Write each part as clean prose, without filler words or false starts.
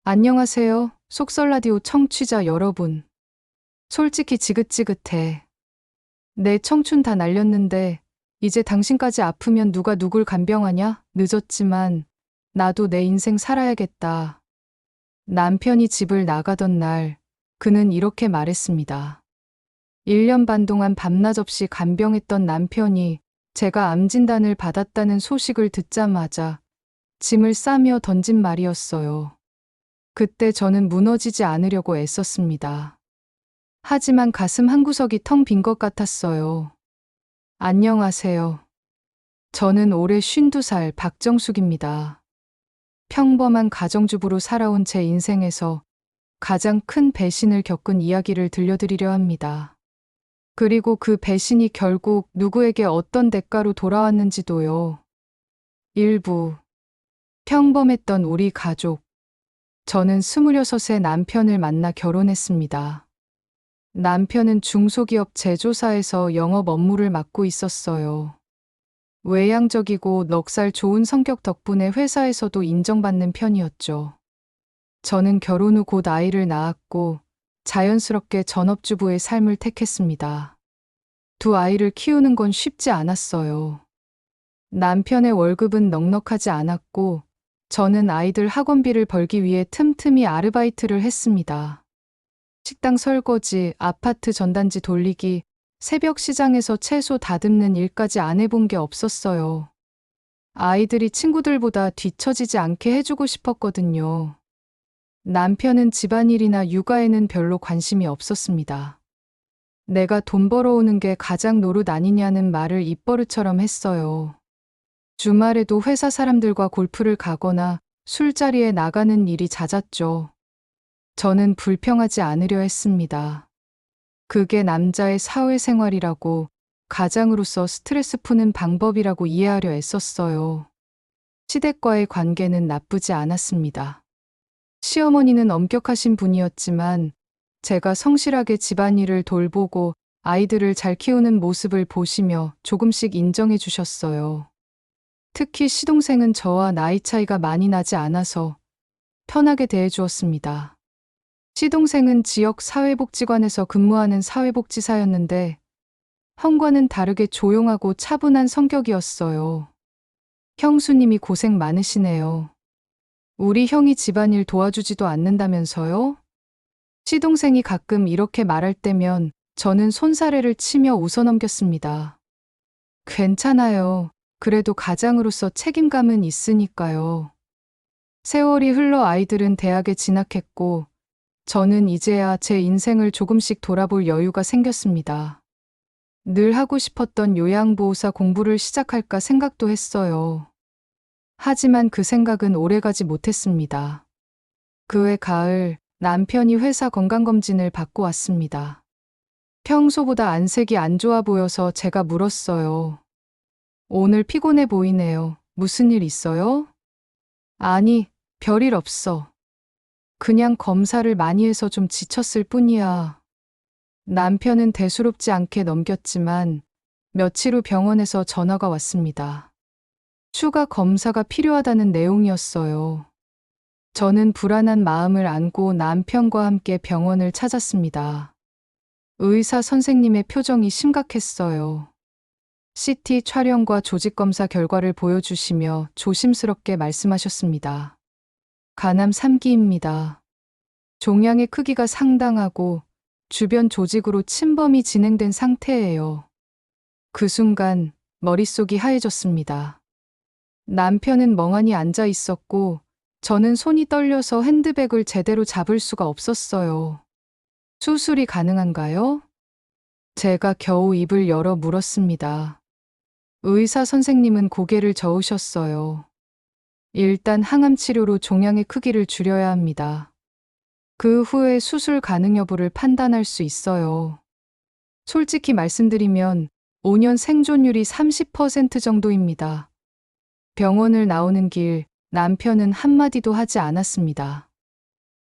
안녕하세요. 속설라디오 청취자 여러분. 솔직히 지긋지긋해. 내 청춘 다 날렸는데 이제 당신까지 아프면 누가 누굴 간병하냐? 늦었지만 나도 내 인생 살아야겠다. 남편이 집을 나가던 날 그는 이렇게 말했습니다. 1년 반 동안 밤낮 없이 간병했던 남편이 제가 암 진단을 받았다는 소식을 듣자마자 짐을 싸며 던진 말이었어요. 그때 저는 무너지지 않으려고 애썼습니다. 하지만 가슴 한구석이 텅 빈 것 같았어요. 안녕하세요. 저는 올해 52살 박정숙입니다. 평범한 가정주부로 살아온 제 인생에서 가장 큰 배신을 겪은 이야기를 들려드리려 합니다. 그리고 그 배신이 결국 누구에게 어떤 대가로 돌아왔는지도요. 일부 평범했던 우리 가족. 저는 26세 남편을 만나 결혼했습니다. 남편은 중소기업 제조사에서 영업 업무를 맡고 있었어요. 외향적이고 넉살 좋은 성격 덕분에 회사에서도 인정받는 편이었죠. 저는 결혼 후 곧 아이를 낳았고 자연스럽게 전업주부의 삶을 택했습니다. 두 아이를 키우는 건 쉽지 않았어요. 남편의 월급은 넉넉하지 않았고 저는 아이들 학원비를 벌기 위해 틈틈이 아르바이트를 했습니다. 식당 설거지, 아파트 전단지 돌리기, 새벽 시장에서 채소 다듬는 일까지 안 해본 게 없었어요. 아이들이 친구들보다 뒤처지지 않게 해주고 싶었거든요. 남편은 집안일이나 육아에는 별로 관심이 없었습니다. 내가 돈 벌어오는 게 가장 노릇 아니냐는 말을 입버릇처럼 했어요. 주말에도 회사 사람들과 골프를 가거나 술자리에 나가는 일이 잦았죠. 저는 불평하지 않으려 했습니다. 그게 남자의 사회생활이라고, 가장으로서 스트레스 푸는 방법이라고 이해하려 애썼어요. 시댁과의 관계는 나쁘지 않았습니다. 시어머니는 엄격하신 분이었지만 제가 성실하게 집안일을 돌보고 아이들을 잘 키우는 모습을 보시며 조금씩 인정해 주셨어요. 특히 시동생은 저와 나이 차이가 많이 나지 않아서 편하게 대해주었습니다. 시동생은 지역 사회복지관에서 근무하는 사회복지사였는데 형과는 다르게 조용하고 차분한 성격이었어요. 형수님이 고생 많으시네요. 우리 형이 집안일 도와주지도 않는다면서요? 시동생이 가끔 이렇게 말할 때면 저는 손사래를 치며 웃어넘겼습니다. 괜찮아요. 그래도 가장으로서 책임감은 있으니까요. 세월이 흘러 아이들은 대학에 진학했고 저는 이제야 제 인생을 조금씩 돌아볼 여유가 생겼습니다. 늘 하고 싶었던 요양보호사 공부를 시작할까 생각도 했어요. 하지만 그 생각은 오래가지 못했습니다. 그해 가을 남편이 회사 건강검진을 받고 왔습니다. 평소보다 안색이 안 좋아 보여서 제가 물었어요. 오늘 피곤해 보이네요. 무슨 일 있어요? 아니, 별일 없어. 그냥 검사를 많이 해서 좀 지쳤을 뿐이야. 남편은 대수롭지 않게 넘겼지만 며칠 후 병원에서 전화가 왔습니다. 추가 검사가 필요하다는 내용이었어요. 저는 불안한 마음을 안고 남편과 함께 병원을 찾았습니다. 의사 선생님의 표정이 심각했어요. CT 촬영과 조직검사 결과를 보여주시며 조심스럽게 말씀하셨습니다. 간암 3기입니다. 종양의 크기가 상당하고 주변 조직으로 침범이 진행된 상태예요. 그 순간 머릿속이 하얘졌습니다. 남편은 멍하니 앉아 있었고 저는 손이 떨려서 핸드백을 제대로 잡을 수가 없었어요. 수술이 가능한가요? 제가 겨우 입을 열어 물었습니다. 의사 선생님은 고개를 저으셨어요. 일단 항암 치료로 종양의 크기를 줄여야 합니다. 그 후에 수술 가능 여부를 판단할 수 있어요. 솔직히 말씀드리면 5년 생존율이 30% 정도입니다. 병원을 나오는 길 남편은 한마디도 하지 않았습니다.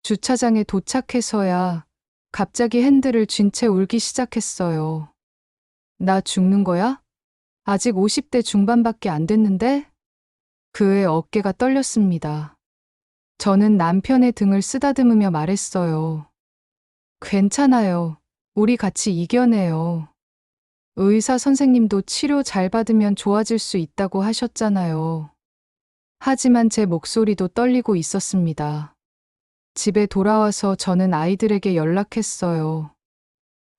주차장에 도착해서야 갑자기 핸들을 쥔 채 울기 시작했어요. 나 죽는 거야? 아직 50대 중반밖에 안 됐는데? 그의 어깨가 떨렸습니다. 저는 남편의 등을 쓰다듬으며 말했어요. 괜찮아요. 우리 같이 이겨내요. 의사 선생님도 치료 잘 받으면 좋아질 수 있다고 하셨잖아요. 하지만 제 목소리도 떨리고 있었습니다. 집에 돌아와서 저는 아이들에게 연락했어요.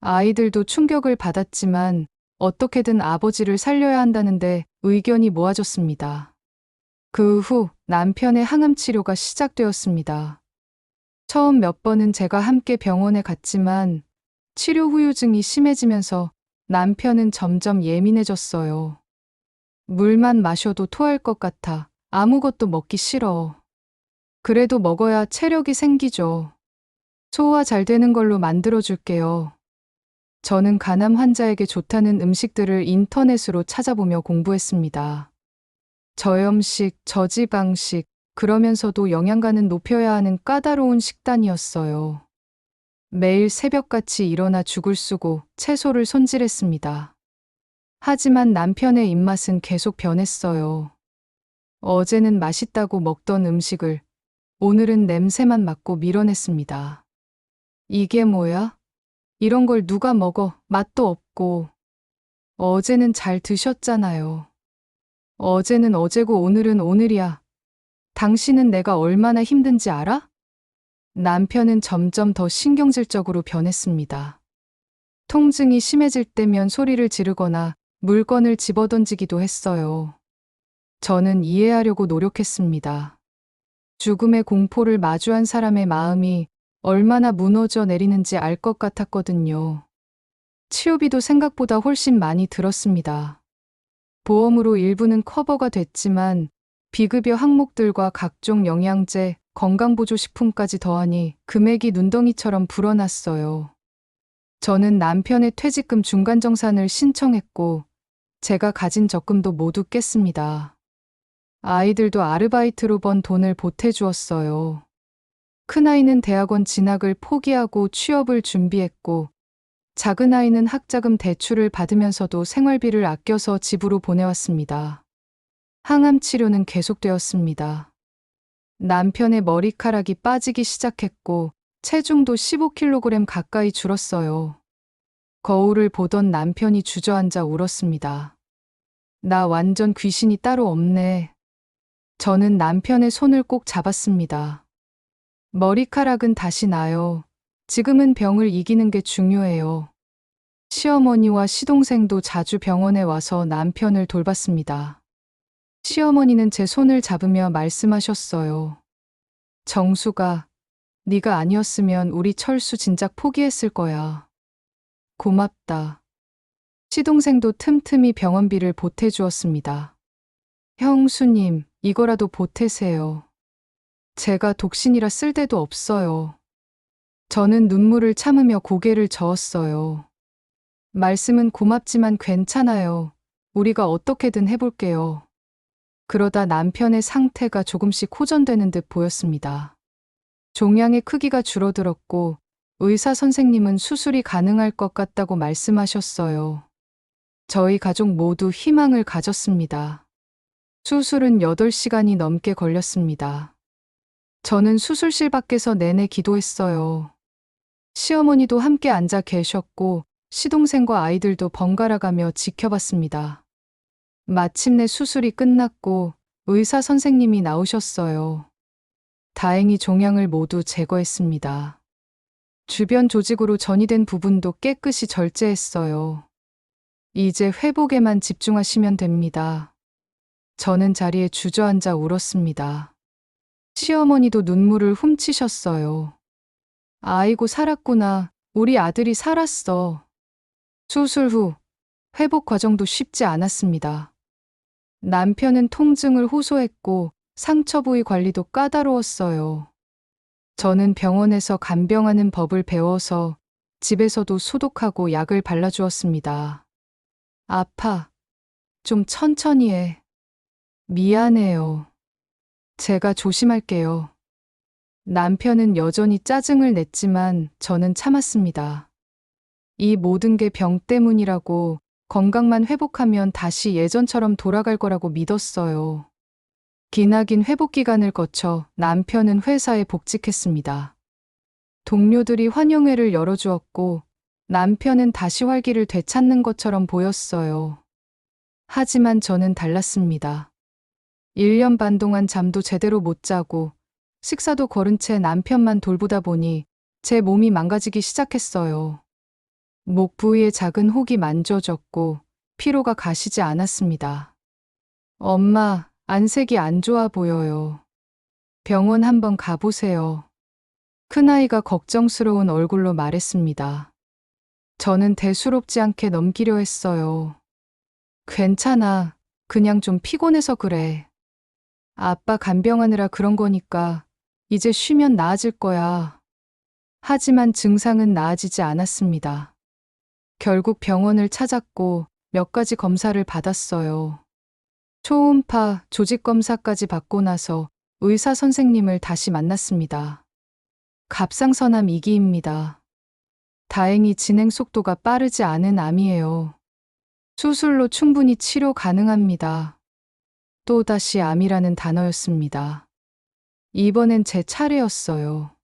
아이들도 충격을 받았지만 어떻게든 아버지를 살려야 한다는데 의견이 모아졌습니다. 그 후 남편의 항암 치료가 시작되었습니다. 처음 몇 번은 제가 함께 병원에 갔지만 치료 후유증이 심해지면서 남편은 점점 예민해졌어요. 물만 마셔도 토할 것 같아. 아무것도 먹기 싫어. 그래도 먹어야 체력이 생기죠. 소화 잘 되는 걸로 만들어줄게요. 저는 간암 환자에게 좋다는 음식들을 인터넷으로 찾아보며 공부했습니다. 저염식, 저지방식, 그러면서도 영양가는 높여야 하는 까다로운 식단이었어요. 매일 새벽같이 일어나 죽을 쓰고 채소를 손질했습니다. 하지만 남편의 입맛은 계속 변했어요. 어제는 맛있다고 먹던 음식을 오늘은 냄새만 맡고 밀어냈습니다. 이게 뭐야? 이런 걸 누가 먹어? 맛도 없고. 어제는 잘 드셨잖아요. 어제는 어제고 오늘은 오늘이야. 당신은 내가 얼마나 힘든지 알아? 남편은 점점 더 신경질적으로 변했습니다. 통증이 심해질 때면 소리를 지르거나 물건을 집어던지기도 했어요. 저는 이해하려고 노력했습니다. 죽음의 공포를 마주한 사람의 마음이 얼마나 무너져 내리는지 알 것 같았거든요. 치료비도 생각보다 훨씬 많이 들었습니다. 보험으로 일부는 커버가 됐지만 비급여 항목들과 각종 영양제, 건강보조식품까지 더하니 금액이 눈덩이처럼 불어났어요. 저는 남편의 퇴직금 중간정산을 신청했고 제가 가진 적금도 모두 깼습니다. 아이들도 아르바이트로 번 돈을 보태주었어요. 큰아이는 대학원 진학을 포기하고 취업을 준비했고 작은아이는 학자금 대출을 받으면서도 생활비를 아껴서 집으로 보내왔습니다. 항암 치료는 계속되었습니다. 남편의 머리카락이 빠지기 시작했고 체중도 15kg 가까이 줄었어요. 거울을 보던 남편이 주저앉아 울었습니다. 나 완전 귀신이 따로 없네. 저는 남편의 손을 꼭 잡았습니다. 머리카락은 다시 나요. 지금은 병을 이기는 게 중요해요. 시어머니와 시동생도 자주 병원에 와서 남편을 돌봤습니다. 시어머니는 제 손을 잡으며 말씀하셨어요. 정수가, 네가 아니었으면 우리 철수 진작 포기했을 거야. 고맙다. 시동생도 틈틈이 병원비를 보태주었습니다. 형수님, 이거라도 보태세요. 제가 독신이라 쓸 데도 없어요. 저는 눈물을 참으며 고개를 저었어요. 말씀은 고맙지만 괜찮아요. 우리가 어떻게든 해볼게요. 그러다 남편의 상태가 조금씩 호전되는 듯 보였습니다. 종양의 크기가 줄어들었고 의사 선생님은 수술이 가능할 것 같다고 말씀하셨어요. 저희 가족 모두 희망을 가졌습니다. 수술은 8시간이 넘게 걸렸습니다. 저는 수술실 밖에서 내내 기도했어요. 시어머니도 함께 앉아 계셨고 시동생과 아이들도 번갈아 가며 지켜봤습니다. 마침내 수술이 끝났고 의사 선생님이 나오셨어요. 다행히 종양을 모두 제거했습니다. 주변 조직으로 전이된 부분도 깨끗이 절제했어요. 이제 회복에만 집중하시면 됩니다. 저는 자리에 주저앉아 울었습니다. 시어머니도 눈물을 훔치셨어요. 아이고 살았구나. 우리 아들이 살았어. 수술 후 회복 과정도 쉽지 않았습니다. 남편은 통증을 호소했고 상처 부위 관리도 까다로웠어요. 저는 병원에서 간병하는 법을 배워서 집에서도 소독하고 약을 발라주었습니다. 아파. 좀 천천히 해. 미안해요. 제가 조심할게요. 남편은 여전히 짜증을 냈지만 저는 참았습니다. 이 모든 게 병 때문이라고 건강만 회복하면 다시 예전처럼 돌아갈 거라고 믿었어요. 기나긴 회복 기간을 거쳐 남편은 회사에 복직했습니다. 동료들이 환영회를 열어주었고 남편은 다시 활기를 되찾는 것처럼 보였어요. 하지만 저는 달랐습니다. 1년 반 동안 잠도 제대로 못 자고 식사도 거른 채 남편만 돌보다 보니 제 몸이 망가지기 시작했어요. 목 부위에 작은 혹이 만져졌고 피로가 가시지 않았습니다. 엄마, 안색이 안 좋아 보여요. 병원 한번 가보세요. 큰아이가 걱정스러운 얼굴로 말했습니다. 저는 대수롭지 않게 넘기려 했어요. 괜찮아. 그냥 좀 피곤해서 그래. 아빠 간병하느라 그런 거니까 이제 쉬면 나아질 거야. 하지만 증상은 나아지지 않았습니다. 결국 병원을 찾았고 몇 가지 검사를 받았어요. 초음파, 조직검사까지 받고 나서 의사 선생님을 다시 만났습니다. 갑상선암 2기입니다. 다행히 진행 속도가 빠르지 않은 암이에요. 수술로 충분히 치료 가능합니다. 또다시 암이라는 단어였습니다. 이번엔 제 차례였어요.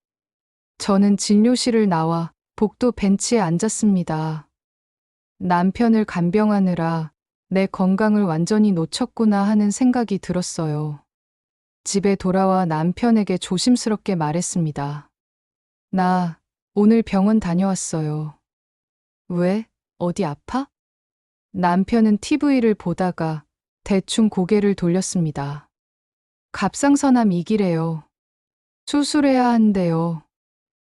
저는 진료실을 나와 복도 벤치에 앉았습니다. 남편을 간병하느라 내 건강을 완전히 놓쳤구나 하는 생각이 들었어요. 집에 돌아와 남편에게 조심스럽게 말했습니다. 나 오늘 병원 다녀왔어요. 왜? 어디 아파? 남편은 TV를 보다가 대충 고개를 돌렸습니다. 갑상선암 2기래요. 수술해야 한대요.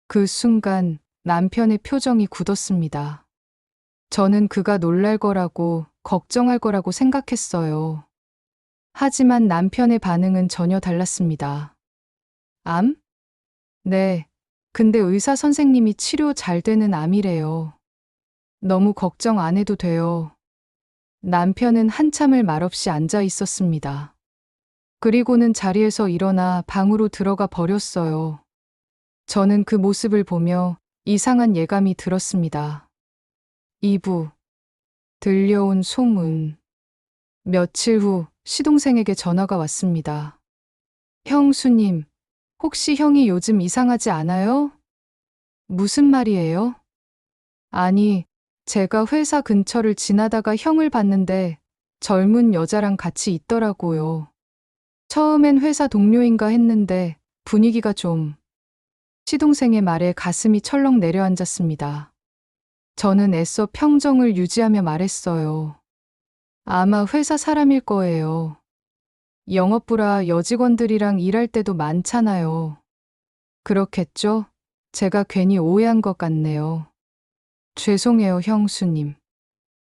그 순간 남편의 표정이 굳었습니다. 저는 그가 놀랄 거라고 걱정할 거라고 생각했어요. 하지만 남편의 반응은 전혀 달랐습니다. 암? 네. 근데 의사 선생님이 치료 잘 되는 암이래요. 너무 걱정 안 해도 돼요. 남편은 한참을 말없이 앉아 있었습니다. 그리고는 자리에서 일어나 방으로 들어가 버렸어요. 저는 그 모습을 보며 이상한 예감이 들었습니다. 2부. 들려온 소문. 며칠 후 시동생에게 전화가 왔습니다. 형수님, 혹시 형이 요즘 이상하지 않아요? 무슨 말이에요? 아니, 제가 회사 근처를 지나다가 형을 봤는데 젊은 여자랑 같이 있더라고요. 처음엔 회사 동료인가 했는데 분위기가 좀... 시동생의 말에 가슴이 철렁 내려앉았습니다. 저는 애써 평정을 유지하며 말했어요. 아마 회사 사람일 거예요. 영업부라 여직원들이랑 일할 때도 많잖아요. 그렇겠죠? 제가 괜히 오해한 것 같네요. 죄송해요, 형수님.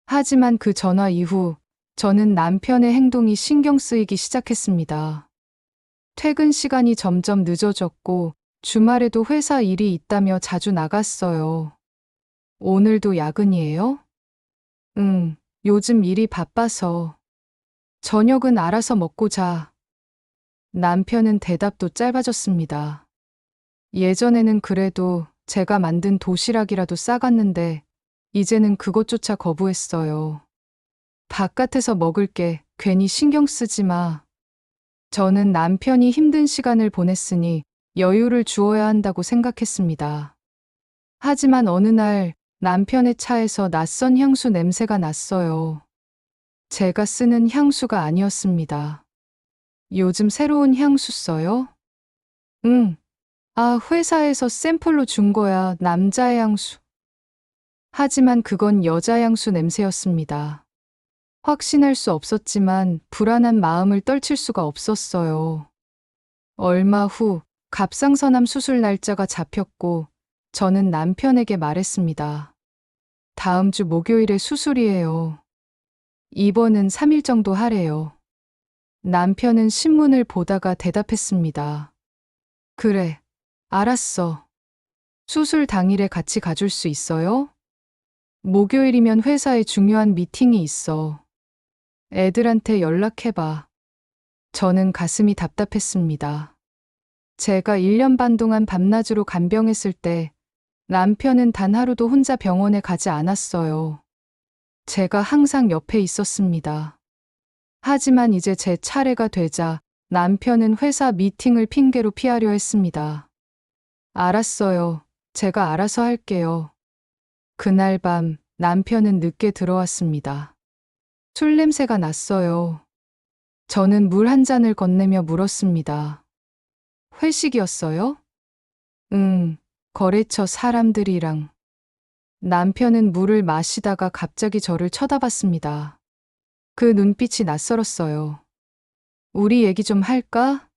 하지만 그 전화 이후 저는 남편의 행동이 신경 쓰이기 시작했습니다. 퇴근 시간이 점점 늦어졌고 주말에도 회사 일이 있다며 자주 나갔어요. 오늘도 야근이에요? 응, 요즘 일이 바빠서. 저녁은 알아서 먹고 자. 남편은 대답도 짧아졌습니다. 예전에는 그래도 제가 만든 도시락이라도 싸갔는데 이제는 그것조차 거부했어요. 바깥에서 먹을게. 괜히 신경 쓰지 마. 저는 남편이 힘든 시간을 보냈으니 여유를 주어야 한다고 생각했습니다. 하지만 어느 날 남편의 차에서 낯선 향수 냄새가 났어요. 제가 쓰는 향수가 아니었습니다. 요즘 새로운 향수 써요? 응. 아, 회사에서 샘플로 준 거야. 남자의 향수. 하지만 그건 여자 향수 냄새였습니다. 확신할 수 없었지만 불안한 마음을 떨칠 수가 없었어요. 얼마 후 갑상선암 수술 날짜가 잡혔고 저는 남편에게 말했습니다. 다음 주 목요일에 수술이에요. 입원은 3일 정도 하래요. 남편은 신문을 보다가 대답했습니다. 그래, 알았어. 수술 당일에 같이 가줄 수 있어요? 목요일이면 회사에 중요한 미팅이 있어. 애들한테 연락해봐. 저는 가슴이 답답했습니다. 제가 1년 반 동안 밤낮으로 간병했을 때 남편은 단 하루도 혼자 병원에 가지 않았어요. 제가 항상 옆에 있었습니다. 하지만 이제 제 차례가 되자 남편은 회사 미팅을 핑계로 피하려 했습니다. 알았어요. 제가 알아서 할게요. 그날 밤 남편은 늦게 들어왔습니다. 술 냄새가 났어요. 저는 물 한 잔을 건네며 물었습니다. 회식이었어요? 응, 거래처 사람들이랑. 남편은 물을 마시다가 갑자기 저를 쳐다봤습니다. 그 눈빛이 낯설었어요. 우리 얘기 좀 할까?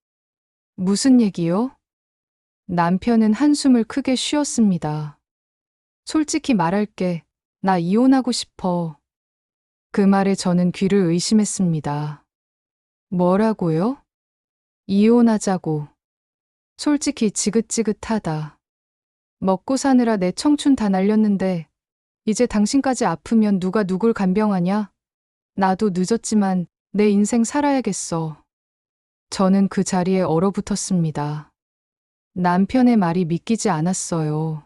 무슨 얘기요? 남편은 한숨을 크게 쉬었습니다. 솔직히 말할게. 나 이혼하고 싶어. 그 말에 저는 귀를 의심했습니다. 뭐라고요? 이혼하자고. 솔직히 지긋지긋하다. 먹고 사느라 내 청춘 다 날렸는데 이제 당신까지 아프면 누가 누굴 간병하냐? 나도 늦었지만 내 인생 살아야겠어. 저는 그 자리에 얼어붙었습니다. 남편의 말이 믿기지 않았어요.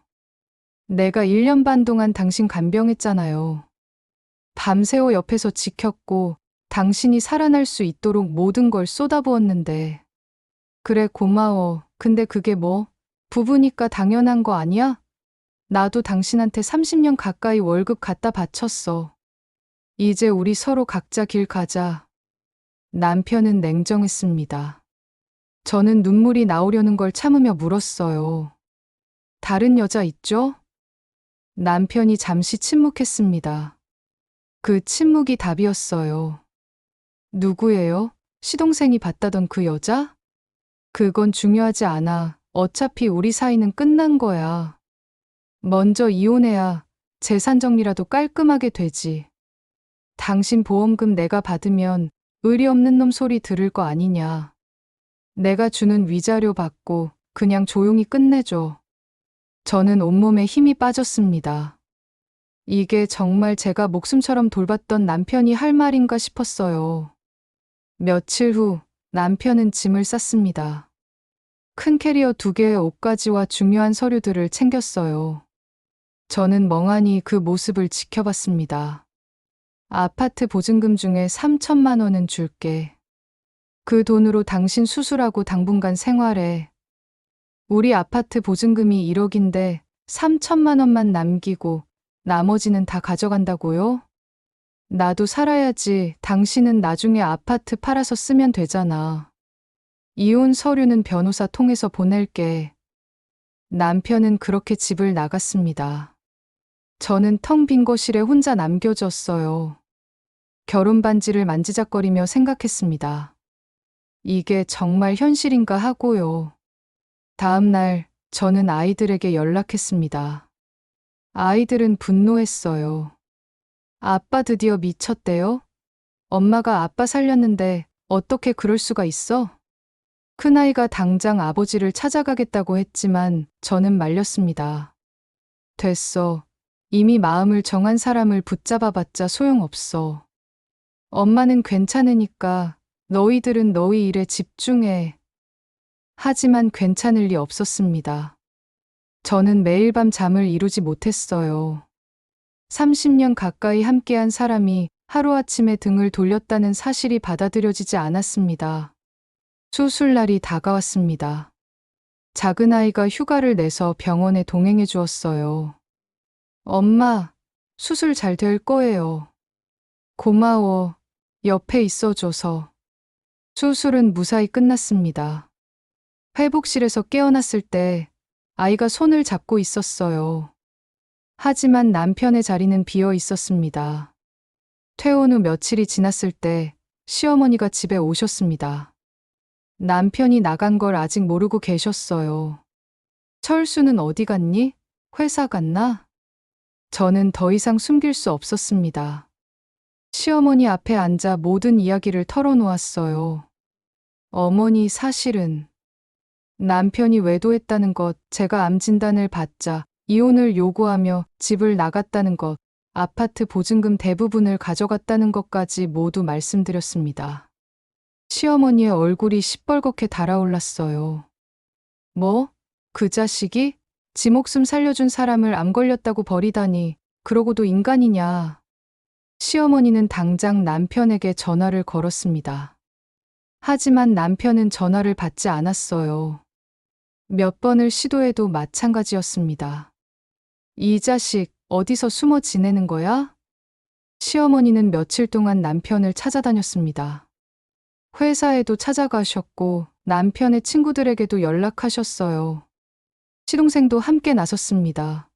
내가 1년 반 동안 당신 간병했잖아요. 밤새워 옆에서 지켰고 당신이 살아날 수 있도록 모든 걸 쏟아부었는데. 그래, 고마워. 근데 그게 뭐? 부부니까 당연한 거 아니야? 나도 당신한테 30년 가까이 월급 갖다 바쳤어. 이제 우리 서로 각자 길 가자. 남편은 냉정했습니다. 저는 눈물이 나오려는 걸 참으며 물었어요. 다른 여자 있죠? 남편이 잠시 침묵했습니다. 그 침묵이 답이었어요. 누구예요? 시동생이 봤다던 그 여자? 그건 중요하지 않아. 어차피 우리 사이는 끝난 거야. 먼저 이혼해야 재산 정리라도 깔끔하게 되지. 당신 보험금 내가 받으면 의리 없는 놈 소리 들을 거 아니냐. 내가 주는 위자료 받고 그냥 조용히 끝내줘. 저는 온몸에 힘이 빠졌습니다. 이게 정말 제가 목숨처럼 돌봤던 남편이 할 말인가 싶었어요. 며칠 후 남편은 짐을 쌌습니다. 큰 캐리어 2개의 옷가지와 중요한 서류들을 챙겼어요. 저는 멍하니 그 모습을 지켜봤습니다. 아파트 보증금 중에 3천만 원은 줄게. 그 돈으로 당신 수술하고 당분간 생활해. 우리 아파트 보증금이 1억인데 3천만 원만 남기고 나머지는 다 가져간다고요? 나도 살아야지. 당신은 나중에 아파트 팔아서 쓰면 되잖아. 이혼 서류는 변호사 통해서 보낼게. 남편은 그렇게 집을 나갔습니다. 저는 텅 빈 거실에 혼자 남겨졌어요. 결혼 반지를 만지작거리며 생각했습니다. 이게 정말 현실인가 하고요. 다음 날 저는 아이들에게 연락했습니다. 아이들은 분노했어요. 아빠 드디어 미쳤대요? 엄마가 아빠 살렸는데 어떻게 그럴 수가 있어? 큰아이가 당장 아버지를 찾아가겠다고 했지만 저는 말렸습니다. 됐어. 이미 마음을 정한 사람을 붙잡아봤자 소용없어. 엄마는 괜찮으니까 너희들은 너희 일에 집중해. 하지만 괜찮을 리 없었습니다. 저는 매일 밤 잠을 이루지 못했어요. 30년 가까이 함께한 사람이 하루아침에 등을 돌렸다는 사실이 받아들여지지 않았습니다. 수술날이 다가왔습니다. 작은 아이가 휴가를 내서 병원에 동행해 주었어요. 엄마, 수술 잘 될 거예요. 고마워. 옆에 있어줘서. 수술은 무사히 끝났습니다. 회복실에서 깨어났을 때 아이가 손을 잡고 있었어요. 하지만 남편의 자리는 비어 있었습니다. 퇴원 후 며칠이 지났을 때 시어머니가 집에 오셨습니다. 남편이 나간 걸 아직 모르고 계셨어요. 철수는 어디 갔니? 회사 갔나? 저는 더 이상 숨길 수 없었습니다. 시어머니 앞에 앉아 모든 이야기를 털어놓았어요. 어머니, 사실은 남편이 외도했다는 것, 제가 암 진단을 받자 이혼을 요구하며 집을 나갔다는 것, 아파트 보증금 대부분을 가져갔다는 것까지 모두 말씀드렸습니다. 시어머니의 얼굴이 시뻘겋게 달아올랐어요. 뭐? 그 자식이? 지 목숨 살려준 사람을 암 걸렸다고 버리다니, 그러고도 인간이냐. 시어머니는 당장 남편에게 전화를 걸었습니다. 하지만 남편은 전화를 받지 않았어요. 몇 번을 시도해도 마찬가지였습니다. 이 자식, 어디서 숨어 지내는 거야? 시어머니는 며칠 동안 남편을 찾아다녔습니다. 회사에도 찾아가셨고 남편의 친구들에게도 연락하셨어요. 시동생도 함께 나섰습니다.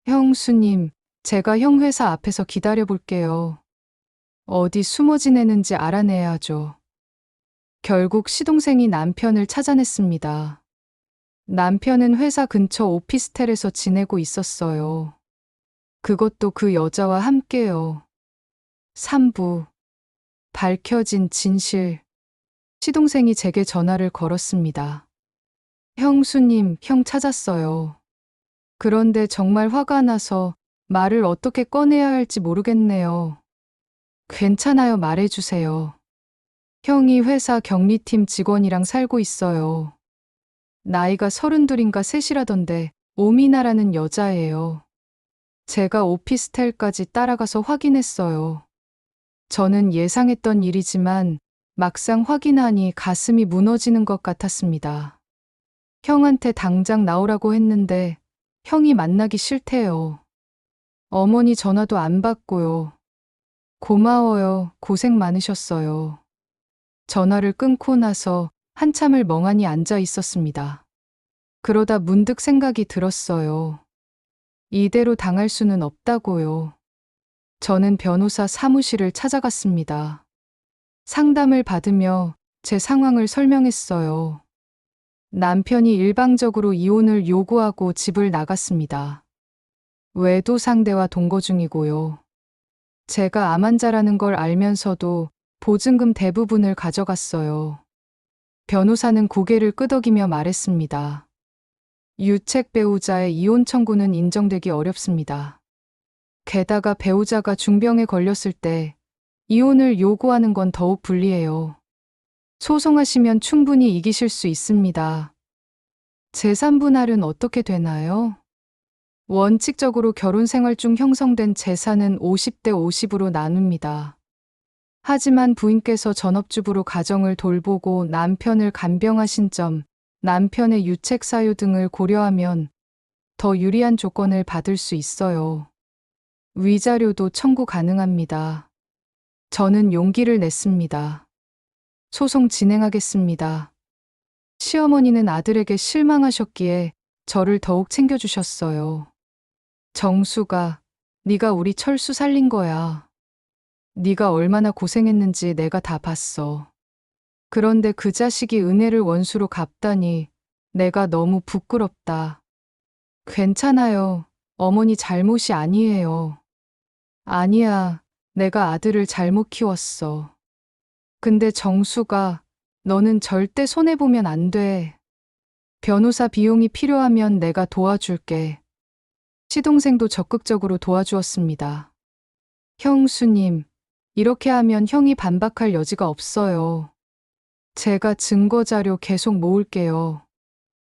형수님, 제가 형 회사 앞에서 기다려볼게요. 어디 숨어 지내는지 알아내야죠. 결국 시동생이 남편을 찾아냈습니다. 남편은 회사 근처 오피스텔에서 지내고 있었어요. 그것도 그 여자와 함께요. 3부. 밝혀진 진실. 시동생이 제게 전화를 걸었습니다. 형수님, 형 찾았어요. 그런데 정말 화가 나서 말을 어떻게 꺼내야 할지 모르겠네요. 괜찮아요, 말해주세요. 형이 회사 격리팀 직원이랑 살고 있어요. 나이가 32인가 3이라던데 오미나라는 여자예요. 제가 오피스텔까지 따라가서 확인했어요. 저는 예상했던 일이지만 막상 확인하니 가슴이 무너지는 것 같았습니다. 형한테 당장 나오라고 했는데 형이 만나기 싫대요. 어머니 전화도 안 받고요. 고마워요. 고생 많으셨어요. 전화를 끊고 나서 한참을 멍하니 앉아 있었습니다. 그러다 문득 생각이 들었어요. 이대로 당할 수는 없다고요. 저는 변호사 사무실을 찾아갔습니다. 상담을 받으며 제 상황을 설명했어요. 남편이 일방적으로 이혼을 요구하고 집을 나갔습니다. 외도 상대와 동거 중이고요. 제가 암 환자라는 걸 알면서도 보증금 대부분을 가져갔어요. 변호사는 고개를 끄덕이며 말했습니다. 유책 배우자의 이혼 청구는 인정되기 어렵습니다. 게다가 배우자가 중병에 걸렸을 때 이혼을 요구하는 건 더욱 불리해요. 소송하시면 충분히 이기실 수 있습니다. 재산 분할은 어떻게 되나요? 원칙적으로 결혼 생활 중 형성된 재산은 50대 50으로 나눕니다. 하지만 부인께서 전업주부로 가정을 돌보고 남편을 간병하신 점, 남편의 유책 사유 등을 고려하면 더 유리한 조건을 받을 수 있어요. 위자료도 청구 가능합니다. 저는 용기를 냈습니다. 소송 진행하겠습니다. 시어머니는 아들에게 실망하셨기에 저를 더욱 챙겨주셨어요. 정수가, 네가 우리 철수 살린 거야. 네가 얼마나 고생했는지 내가 다 봤어. 그런데 그 자식이 은혜를 원수로 갚다니 내가 너무 부끄럽다. 괜찮아요. 어머니 잘못이 아니에요. 아니야. 내가 아들을 잘못 키웠어. 근데 정수가, 너는 절대 손해보면 안 돼. 변호사 비용이 필요하면 내가 도와줄게. 시동생도 적극적으로 도와주었습니다. 형수님, 이렇게 하면 형이 반박할 여지가 없어요. 제가 증거자료 계속 모을게요.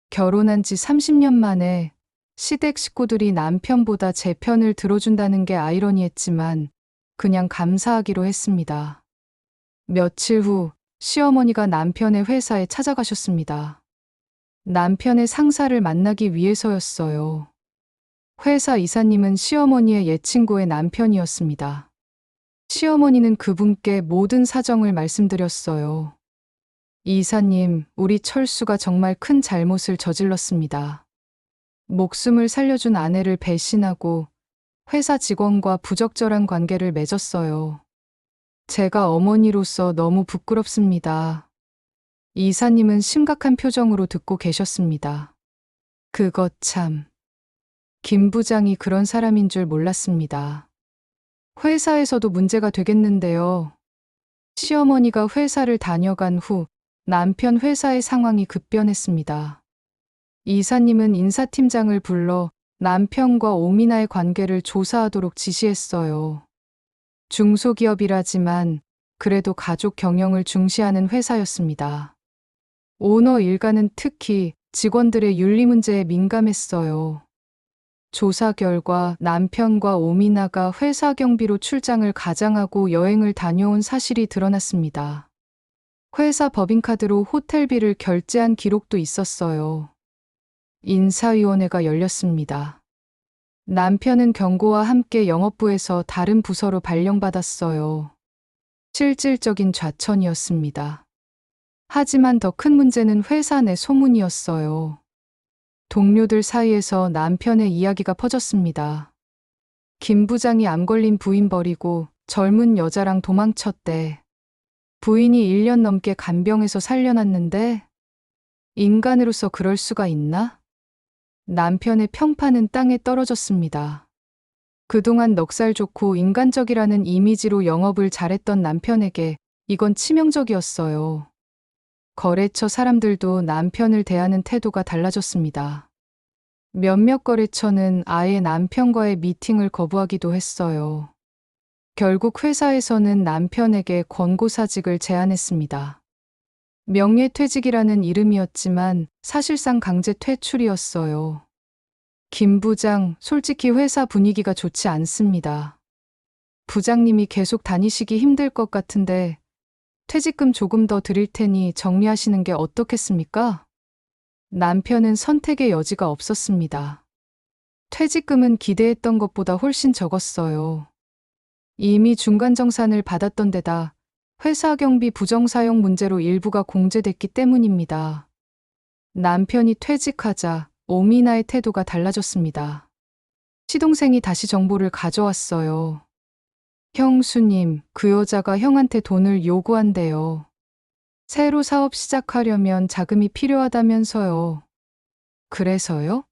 결혼한 지 30년 만에 시댁 식구들이 남편보다 제 편을 들어준다는 게 아이러니했지만 그냥 감사하기로 했습니다. 며칠 후 시어머니가 남편의 회사에 찾아가셨습니다. 남편의 상사를 만나기 위해서였어요. 회사 이사님은 시어머니의 옛 친구의 남편이었습니다. 시어머니는 그분께 모든 사정을 말씀드렸어요. 이사님, 우리 철수가 정말 큰 잘못을 저질렀습니다. 목숨을 살려준 아내를 배신하고 회사 직원과 부적절한 관계를 맺었어요. 제가 어머니로서 너무 부끄럽습니다. 이사님은 심각한 표정으로 듣고 계셨습니다. 그것 참. 김 부장이 그런 사람인 줄 몰랐습니다. 회사에서도 문제가 되겠는데요. 시어머니가 회사를 다녀간 후 남편 회사의 상황이 급변했습니다. 이사님은 인사팀장을 불러 남편과 오미나의 관계를 조사하도록 지시했어요. 중소기업이라지만 그래도 가족 경영을 중시하는 회사였습니다. 오너 일가는 특히 직원들의 윤리 문제에 민감했어요. 조사 결과 남편과 오미나가 회사 경비로 출장을 가장하고 여행을 다녀온 사실이 드러났습니다. 회사 법인카드로 호텔비를 결제한 기록도 있었어요. 인사위원회가 열렸습니다. 남편은 경고와 함께 영업부에서 다른 부서로 발령받았어요. 실질적인 좌천이었습니다. 하지만 더 큰 문제는 회사 내 소문이었어요. 동료들 사이에서 남편의 이야기가 퍼졌습니다. 김 부장이 암 걸린 부인 버리고 젊은 여자랑 도망쳤대. 부인이 1년 넘게 간병해서 살려놨는데 인간으로서 그럴 수가 있나? 남편의 평판은 땅에 떨어졌습니다. 그동안 넉살 좋고 인간적이라는 이미지로 영업을 잘했던 남편에게 이건 치명적이었어요. 거래처 사람들도 남편을 대하는 태도가 달라졌습니다. 몇몇 거래처는 아예 남편과의 미팅을 거부하기도 했어요. 결국 회사에서는 남편에게 권고사직을 제안했습니다. 명예퇴직이라는 이름이었지만 사실상 강제 퇴출이었어요. 김 부장, 솔직히 회사 분위기가 좋지 않습니다. 부장님이 계속 다니시기 힘들 것 같은데 퇴직금 조금 더 드릴 테니 정리하시는 게 어떻겠습니까? 남편은 선택의 여지가 없었습니다. 퇴직금은 기대했던 것보다 훨씬 적었어요. 이미 중간정산을 받았던 데다 회사 경비 부정사용 문제로 일부가 공제됐기 때문입니다. 남편이 퇴직하자 오미나의 태도가 달라졌습니다. 시동생이 다시 정보를 가져왔어요. 형수님, 그 여자가 형한테 돈을 요구한대요. 새로 사업 시작하려면 자금이 필요하다면서요. 그래서요?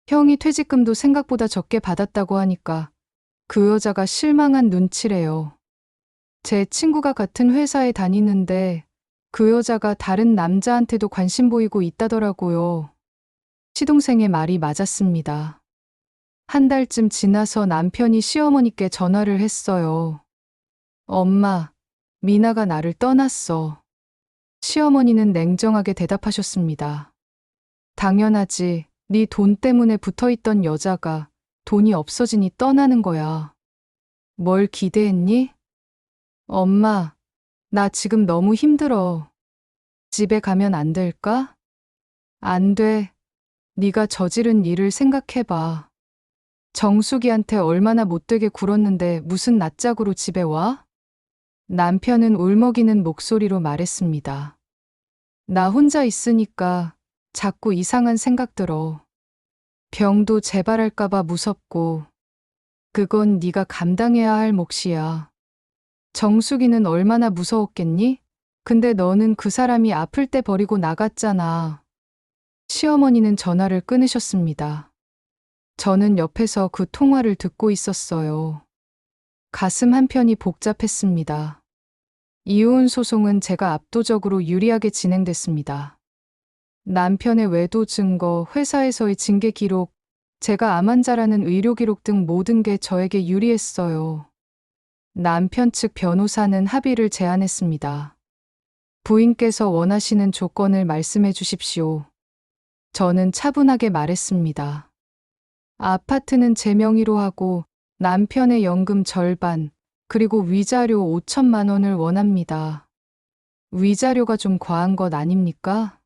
형이 퇴직금도 생각보다 적게 받았다고 하니까 그 여자가 실망한 눈치래요. 제 친구가 같은 회사에 다니는데 그 여자가 다른 남자한테도 관심 보이고 있다더라고요. 시동생의 말이 맞았습니다. 한 달쯤 지나서 남편이 시어머니께 전화를 했어요. 엄마, 미나가 나를 떠났어. 시어머니는 냉정하게 대답하셨습니다. 당연하지. 네 돈 때문에 붙어있던 여자가 돈이 없어지니 떠나는 거야. 뭘 기대했니? 엄마, 나 지금 너무 힘들어. 집에 가면 안 될까? 안 돼. 네가 저지른 일을 생각해봐. 정숙이한테 얼마나 못되게 굴었는데 무슨 낯짝으로 집에 와? 남편은 울먹이는 목소리로 말했습니다. 나 혼자 있으니까 자꾸 이상한 생각 들어. 병도 재발할까봐 무섭고. 그건 네가 감당해야 할 몫이야. 정숙이는 얼마나 무서웠겠니? 근데 너는 그 사람이 아플 때 버리고 나갔잖아. 시어머니는 전화를 끊으셨습니다. 저는 옆에서 그 통화를 듣고 있었어요. 가슴 한편이 복잡했습니다. 이혼 소송은 제가 압도적으로 유리하게 진행됐습니다. 남편의 외도 증거, 회사에서의 징계 기록, 제가 암 환자라는 의료 기록 등 모든 게 저에게 유리했어요. 남편 측 변호사는 합의를 제안했습니다. 부인께서 원하시는 조건을 말씀해 주십시오. 저는 차분하게 말했습니다. 아파트는 제 명의로 하고 남편의 연금 절반, 그리고 위자료 5천만 원을 원합니다. 위자료가 좀 과한 것 아닙니까?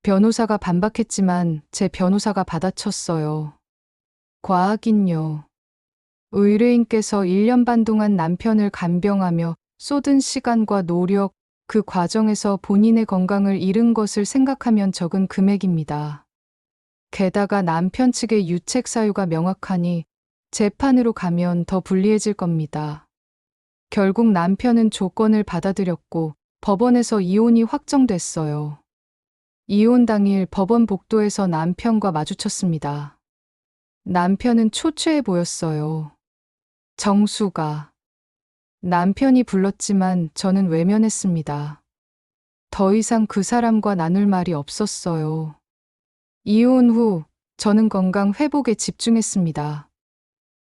변호사가 반박했지만 제 변호사가 받아쳤어요. 과하긴요. 의뢰인께서 1년 반 동안 남편을 간병하며 쏟은 시간과 노력, 그 과정에서 본인의 건강을 잃은 것을 생각하면 적은 금액입니다. 게다가 남편 측의 유책 사유가 명확하니 재판으로 가면 더 불리해질 겁니다. 결국 남편은 조건을 받아들였고 법원에서 이혼이 확정됐어요. 이혼 당일 법원 복도에서 남편과 마주쳤습니다. 남편은 초췌해 보였어요. 정수가. 남편이 불렀지만 저는 외면했습니다. 더 이상 그 사람과 나눌 말이 없었어요. 이혼 후 저는 건강 회복에 집중했습니다.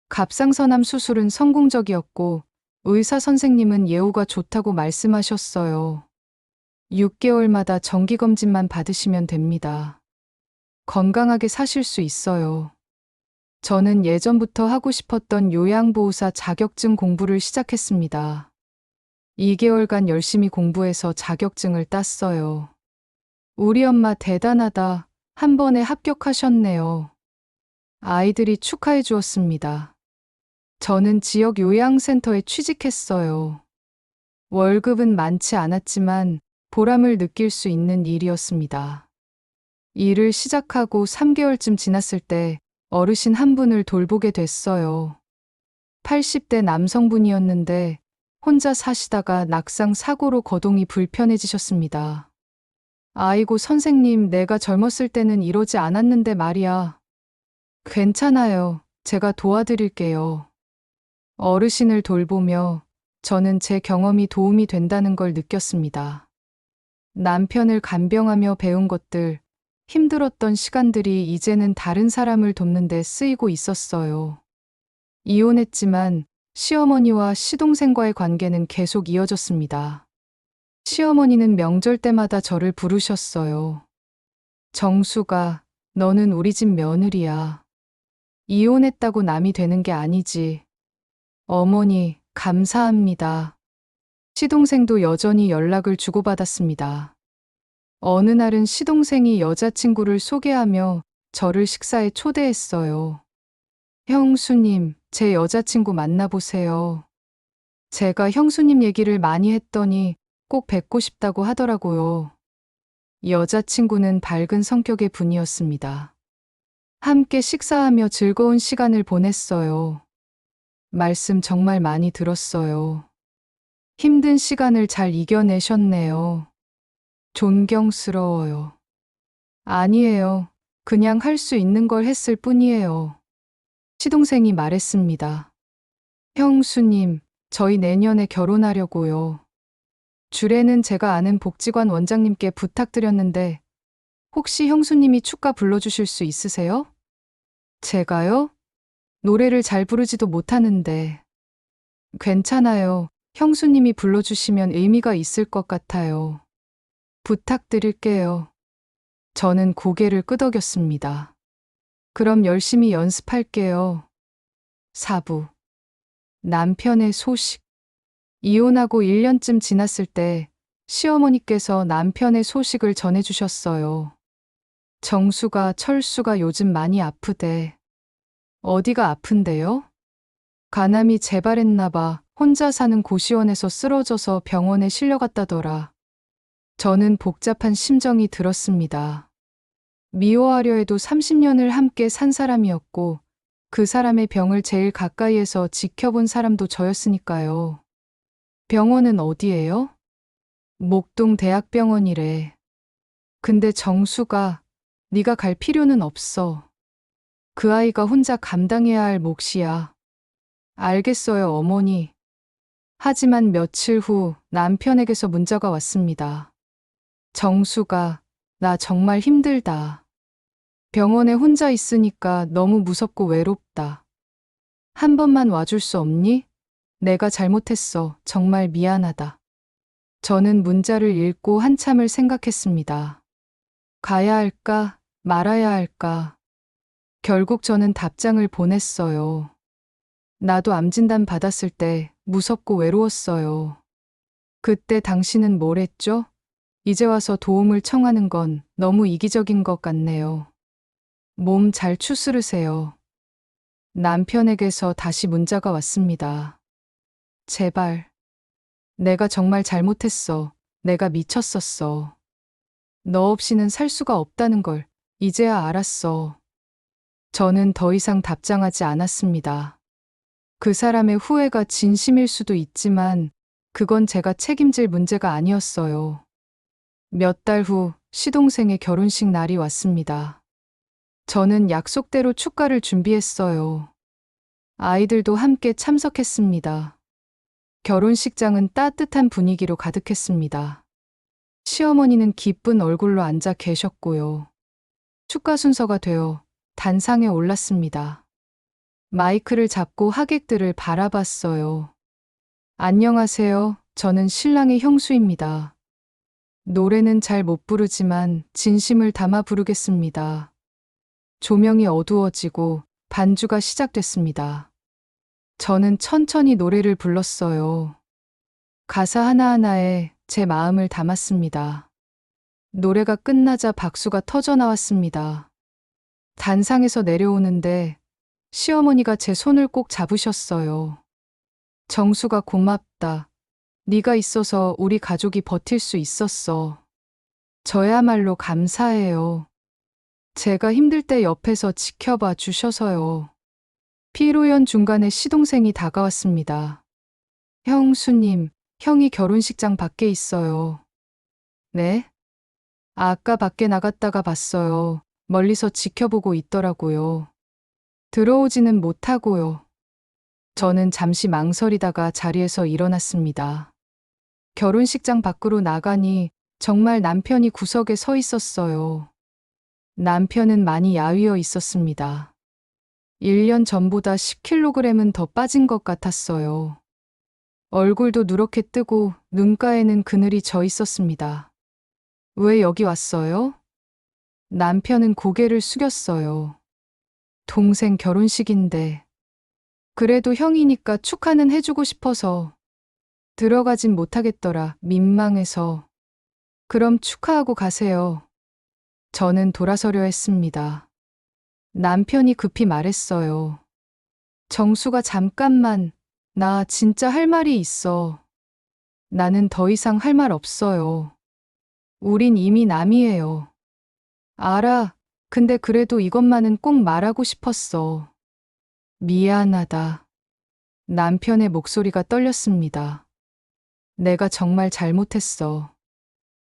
갑상선암 수술은 성공적이었고 의사 선생님은 예후가 좋다고 말씀하셨어요. 6개월마다 정기검진만 받으시면 됩니다. 건강하게 사실 수 있어요. 저는 예전부터 하고 싶었던 요양보호사 자격증 공부를 시작했습니다. 2개월간 열심히 공부해서 자격증을 땄어요. 우리 엄마 대단하다. 한 번에 합격하셨네요. 아이들이 축하해 주었습니다. 저는 지역 요양센터에 취직했어요. 월급은 많지 않았지만 보람을 느낄 수 있는 일이었습니다. 일을 시작하고 3개월쯤 지났을 때 어르신 한 분을 돌보게 됐어요. 80대 남성분이었는데 혼자 사시다가 낙상 사고로 거동이 불편해지셨습니다. 아이고 선생님, 내가 젊었을 때는 이러지 않았는데 말이야. 괜찮아요. 제가 도와드릴게요. 어르신을 돌보며 저는 제 경험이 도움이 된다는 걸 느꼈습니다. 남편을 간병하며 배운 것들, 힘들었던 시간들이 이제는 다른 사람을 돕는 데 쓰이고 있었어요. 이혼했지만 시어머니와 시동생과의 관계는 계속 이어졌습니다. 시어머니는 명절 때마다 저를 부르셨어요. 정수가, 너는 우리 집 며느리야. 이혼했다고 남이 되는 게 아니지. 어머니, 감사합니다. 시동생도 여전히 연락을 주고받았습니다. 어느 날은 시동생이 여자친구를 소개하며 저를 식사에 초대했어요. 형수님, 제 여자친구 만나보세요. 제가 형수님 얘기를 많이 했더니 꼭 뵙고 싶다고 하더라고요. 여자친구는 밝은 성격의 분이었습니다. 함께 식사하며 즐거운 시간을 보냈어요. 말씀 정말 많이 들었어요. 힘든 시간을 잘 이겨내셨네요. 존경스러워요. 아니에요. 그냥 할 수 있는 걸 했을 뿐이에요. 시동생이 말했습니다. 형수님, 저희 내년에 결혼하려고요. 주례는 제가 아는 복지관 원장님께 부탁드렸는데 혹시 형수님이 축가 불러주실 수 있으세요? 제가요? 노래를 잘 부르지도 못하는데. 괜찮아요. 형수님이 불러주시면 의미가 있을 것 같아요. 부탁드릴게요. 저는 고개를 끄덕였습니다. 그럼 열심히 연습할게요. 4부. 남편의 소식. 이혼하고 1년쯤 지났을 때 시어머니께서 남편의 소식을 전해주셨어요. 정수가, 철수가 요즘 많이 아프대. 어디가 아픈데요? 간암이 재발했나 봐. 혼자 사는 고시원에서 쓰러져서 병원에 실려갔다더라. 저는 복잡한 심정이 들었습니다. 미워하려 해도 30년을 함께 산 사람이었고 그 사람의 병을 제일 가까이에서 지켜본 사람도 저였으니까요. 병원은 어디예요? 목동 대학병원이래. 근데 정수가, 네가 갈 필요는 없어. 그 아이가 혼자 감당해야 할 몫이야. 알겠어요, 어머니. 하지만 며칠 후 남편에게서 문자가 왔습니다. 정수가, 나 정말 힘들다. 병원에 혼자 있으니까 너무 무섭고 외롭다. 한 번만 와줄 수 없니? 내가 잘못했어. 정말 미안하다. 저는 문자를 읽고 한참을 생각했습니다. 가야 할까, 말아야 할까. 결국 저는 답장을 보냈어요. 나도 암 진단 받았을 때 무섭고 외로웠어요. 그때 당신은 뭘 했죠? 이제 와서 도움을 청하는 건 너무 이기적인 것 같네요. 몸 잘 추스르세요. 남편에게서 다시 문자가 왔습니다. 제발. 내가 정말 잘못했어. 내가 미쳤었어. 너 없이는 살 수가 없다는 걸 이제야 알았어. 저는 더 이상 답장하지 않았습니다. 그 사람의 후회가 진심일 수도 있지만 그건 제가 책임질 문제가 아니었어요. 몇 달 후 시동생의 결혼식 날이 왔습니다. 저는 약속대로 축가를 준비했어요. 아이들도 함께 참석했습니다. 결혼식장은 따뜻한 분위기로 가득했습니다. 시어머니는 기쁜 얼굴로 앉아 계셨고요. 축가 순서가 되어 단상에 올랐습니다. 마이크를 잡고 하객들을 바라봤어요. 안녕하세요. 저는 신랑의 형수입니다. 노래는 잘 못 부르지만 진심을 담아 부르겠습니다. 조명이 어두워지고 반주가 시작됐습니다. 저는 천천히 노래를 불렀어요. 가사 하나하나에 제 마음을 담았습니다. 노래가 끝나자 박수가 터져 나왔습니다. 단상에서 내려오는데 시어머니가 제 손을 꼭 잡으셨어요. 정수가 고맙다. 네가 있어서 우리 가족이 버틸 수 있었어. 저야말로 감사해요. 제가 힘들 때 옆에서 지켜봐 주셔서요. 피로연 중간에 시동생이 다가왔습니다. 형수님, 형이 결혼식장 밖에 있어요. 네? 아까 밖에 나갔다가 봤어요. 멀리서 지켜보고 있더라고요. 들어오지는 못하고요. 저는 잠시 망설이다가 자리에서 일어났습니다. 결혼식장 밖으로 나가니 정말 남편이 구석에 서 있었어요. 남편은 많이 야위어 있었습니다. 1년 전보다 10kg은 더 빠진 것 같았어요. 얼굴도 누렇게 뜨고 눈가에는 그늘이 져 있었습니다. 왜 여기 왔어요? 남편은 고개를 숙였어요. 동생 결혼식인데. 그래도 형이니까 축하는 해주고 싶어서. 들어가진 못하겠더라. 민망해서. 그럼 축하하고 가세요. 저는 돌아서려 했습니다. 남편이 급히 말했어요. 정수가 잠깐만, 나 진짜 할 말이 있어. 나는 더 이상 할 말 없어요. 우린 이미 남이에요. 알아. 근데 그래도 이것만은 꼭 말하고 싶었어. 미안하다. 남편의 목소리가 떨렸습니다. 내가 정말 잘못했어.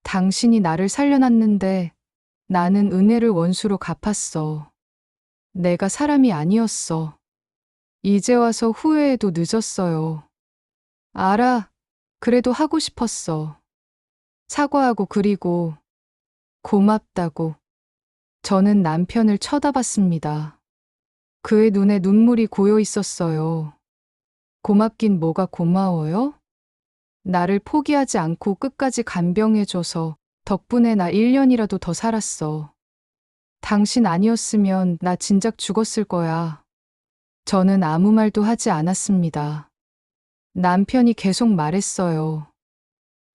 당신이 나를 살려놨는데 나는 은혜를 원수로 갚았어. 내가 사람이 아니었어. 이제 와서 후회해도 늦었어요. 알아. 그래도 하고 싶었어. 사과하고 그리고 고맙다고. 저는 남편을 쳐다봤습니다. 그의 눈에 눈물이 고여 있었어요. 고맙긴 뭐가 고마워요? 나를 포기하지 않고 끝까지 간병해줘서 덕분에 나 1년이라도 더 살았어. 당신 아니었으면 나 진작 죽었을 거야. 저는 아무 말도 하지 않았습니다. 남편이 계속 말했어요.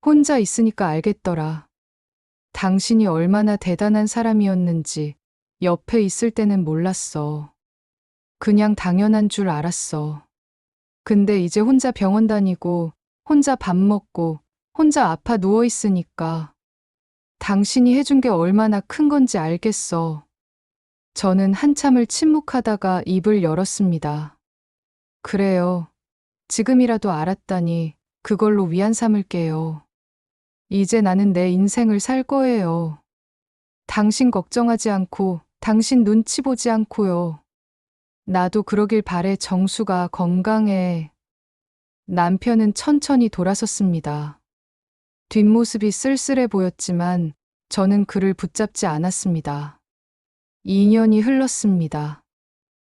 혼자 있으니까 알겠더라. 당신이 얼마나 대단한 사람이었는지 옆에 있을 때는 몰랐어. 그냥 당연한 줄 알았어. 근데 이제 혼자 병원 다니고 혼자 밥 먹고 혼자 아파 누워 있으니까 당신이 해준 게 얼마나 큰 건지 알겠어. 저는 한참을 침묵하다가 입을 열었습니다. 그래요. 지금이라도 알았다니 그걸로 위안 삼을게요. 이제 나는 내 인생을 살 거예요. 당신 걱정하지 않고 당신 눈치 보지 않고요. 나도 그러길 바래. 정수가 건강해. 남편은 천천히 돌아섰습니다. 뒷모습이 쓸쓸해 보였지만 저는 그를 붙잡지 않았습니다. 2년이 흘렀습니다.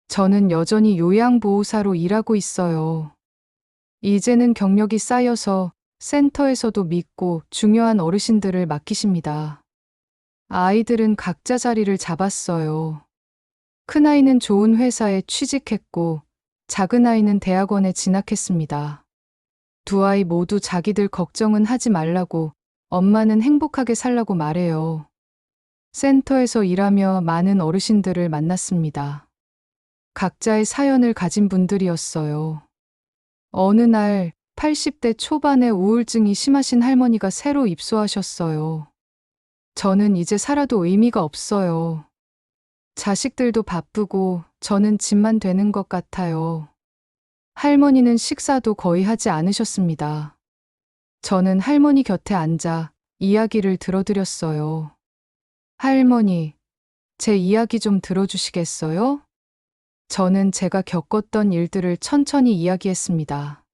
저는 여전히 요양보호사로 일하고 있어요. 이제는 경력이 쌓여서 센터에서도 믿고 중요한 어르신들을 맡기십니다. 아이들은 각자 자리를 잡았어요. 큰아이는 좋은 회사에 취직했고 작은아이는 대학원에 진학했습니다. 두 아이 모두 자기들 걱정은 하지 말라고 엄마는 행복하게 살라고 말해요. 센터에서 일하며 많은 어르신들을 만났습니다. 각자의 사연을 가진 분들이었어요. 어느 날 80대 초반의 우울증이 심하신 할머니가 새로 입소하셨어요. 저는 이제 살아도 의미가 없어요. 자식들도 바쁘고 저는 집만 되는 것 같아요. 할머니는 식사도 거의 하지 않으셨습니다. 저는 할머니 곁에 앉아 이야기를 들어드렸어요. 할머니, 제 이야기 좀 들어주시겠어요? 저는 제가 겪었던 일들을 천천히 이야기했습니다.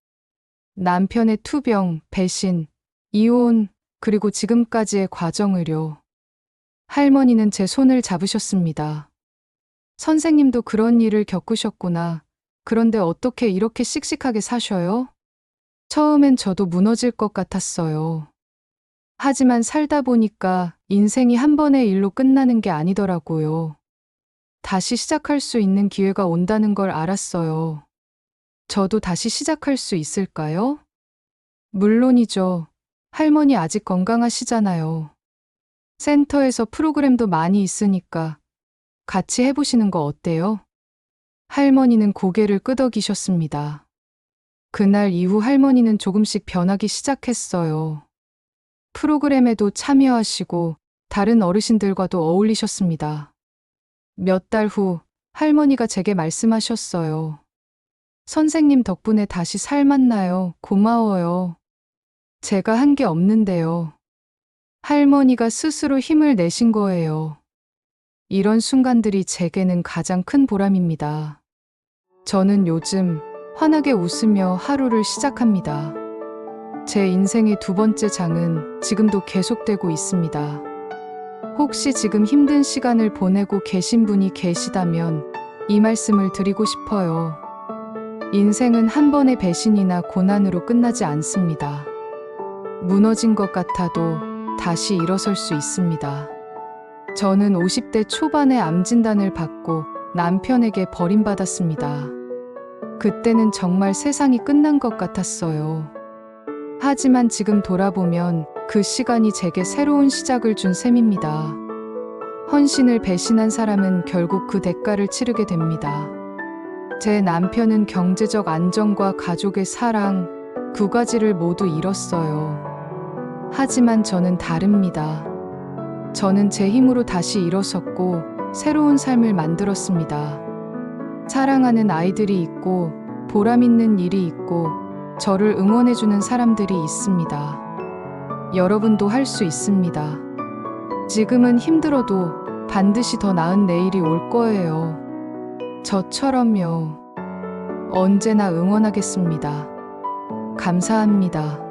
남편의 투병, 배신, 이혼, 그리고 지금까지의 과정을요. 할머니는 제 손을 잡으셨습니다. 선생님도 그런 일을 겪으셨구나. 그런데 어떻게 이렇게 씩씩하게 사셔요? 처음엔 저도 무너질 것 같았어요. 하지만 살다 보니까 인생이 한 번의 일로 끝나는 게 아니더라고요. 다시 시작할 수 있는 기회가 온다는 걸 알았어요. 저도 다시 시작할 수 있을까요? 물론이죠. 할머니 아직 건강하시잖아요. 센터에서 프로그램도 많이 있으니까 같이 해보시는 거 어때요? 할머니는 고개를 끄덕이셨습니다. 그날 이후 할머니는 조금씩 변하기 시작했어요. 프로그램에도 참여하시고 다른 어르신들과도 어울리셨습니다. 몇 달 후 할머니가 제게 말씀하셨어요. 선생님 덕분에 다시 살맛나요. 고마워요. 제가 한 게 없는데요. 할머니가 스스로 힘을 내신 거예요. 이런 순간들이 제게는 가장 큰 보람입니다. 저는 요즘 환하게 웃으며 하루를 시작합니다. 제 인생의 두 번째 장은 지금도 계속되고 있습니다. 혹시 지금 힘든 시간을 보내고 계신 분이 계시다면 이 말씀을 드리고 싶어요. 인생은 한 번의 배신이나 고난으로 끝나지 않습니다. 무너진 것 같아도 다시 일어설 수 있습니다. 저는 50대 초반에 암 진단을 받고 남편에게 버림받았습니다. 그때는 정말 세상이 끝난 것 같았어요. 하지만 지금 돌아보면 그 시간이 제게 새로운 시작을 준 셈입니다. 헌신을 배신한 사람은 결국 그 대가를 치르게 됩니다. 제 남편은 경제적 안정과 가족의 사랑, 두 가지를 모두 잃었어요. 하지만 저는 다릅니다. 저는 제 힘으로 다시 일어섰고 새로운 삶을 만들었습니다. 사랑하는 아이들이 있고 보람 있는 일이 있고 저를 응원해주는 사람들이 있습니다. 여러분도 할 수 있습니다. 지금은 힘들어도 반드시 더 나은 내일이 올 거예요. 저처럼요. 언제나 응원하겠습니다. 감사합니다.